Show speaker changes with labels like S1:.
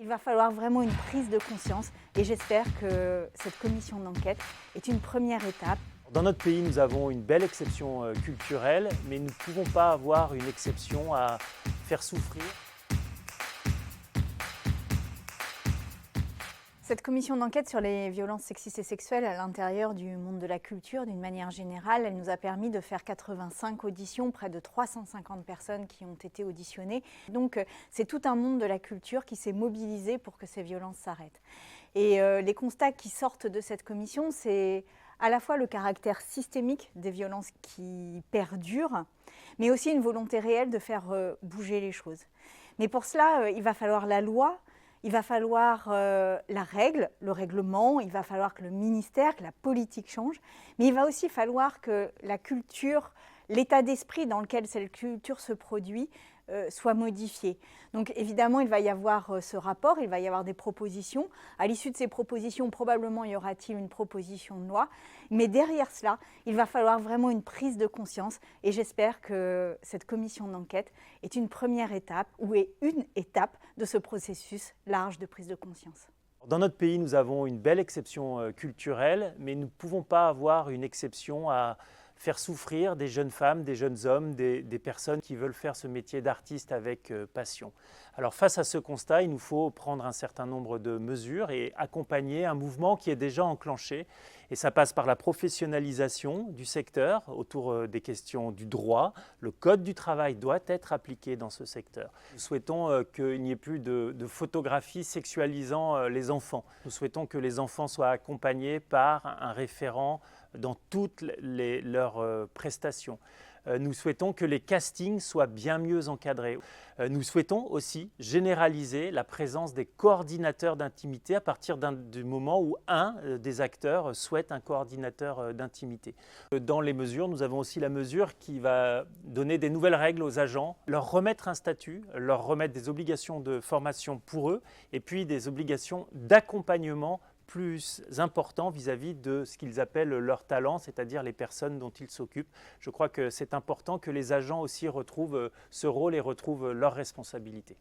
S1: Il va falloir vraiment une prise de conscience et j'espère que cette commission d'enquête est une première étape.
S2: Dans notre pays, nous avons une belle exception culturelle, mais nous ne pouvons pas avoir une exception à faire souffrir.
S1: Cette commission d'enquête sur les violences sexistes et sexuelles à l'intérieur du monde de la culture, d'une manière générale, elle nous a permis de faire 85 auditions, près de 350 personnes qui ont été auditionnées. Donc c'est tout un monde de la culture qui s'est mobilisé pour que ces violences s'arrêtent. Et les constats qui sortent de cette commission, c'est à la fois le caractère systémique des violences qui perdurent, mais aussi une volonté réelle de faire bouger les choses. Mais pour cela, il va falloir la loi. Il va falloir la règle, le règlement, il va falloir que le ministère, que la politique change, mais il va aussi falloir que la culture, l'état d'esprit dans lequel cette culture se produit soit modifié. Donc évidemment, il va y avoir ce rapport, il va y avoir des propositions. À l'issue de ces propositions, probablement y aura-t-il une proposition de loi. Mais derrière cela, il va falloir vraiment une prise de conscience et j'espère que cette commission d'enquête est une première étape ou est une étape de ce processus large de prise de conscience.
S2: Dans notre pays, nous avons une belle exception culturelle, mais nous ne pouvons pas avoir une exception à faire souffrir des jeunes femmes, des jeunes hommes, des personnes qui veulent faire ce métier d'artiste avec passion. Alors face à ce constat, il nous faut prendre un certain nombre de mesures et accompagner un mouvement qui est déjà enclenché. Et ça passe par la professionnalisation du secteur autour des questions du droit. Le code du travail doit être appliqué dans ce secteur. Nous souhaitons qu'il n'y ait plus de photographies sexualisant les enfants. Nous souhaitons que les enfants soient accompagnés par un référent dans toutes leurs prestations. Nous souhaitons que les castings soient bien mieux encadrés. Nous souhaitons aussi généraliser la présence des coordinateurs d'intimité à partir du moment où un des acteurs souhaite un coordinateur d'intimité. Dans les mesures, nous avons aussi la mesure qui va donner des nouvelles règles aux agents, leur remettre un statut, leur remettre des obligations de formation pour eux et puis des obligations d'accompagnement plus important vis-à-vis de ce qu'ils appellent leur talent, c'est-à-dire les personnes dont ils s'occupent. Je crois que c'est important que les agents aussi retrouvent ce rôle et retrouvent leurs responsabilités.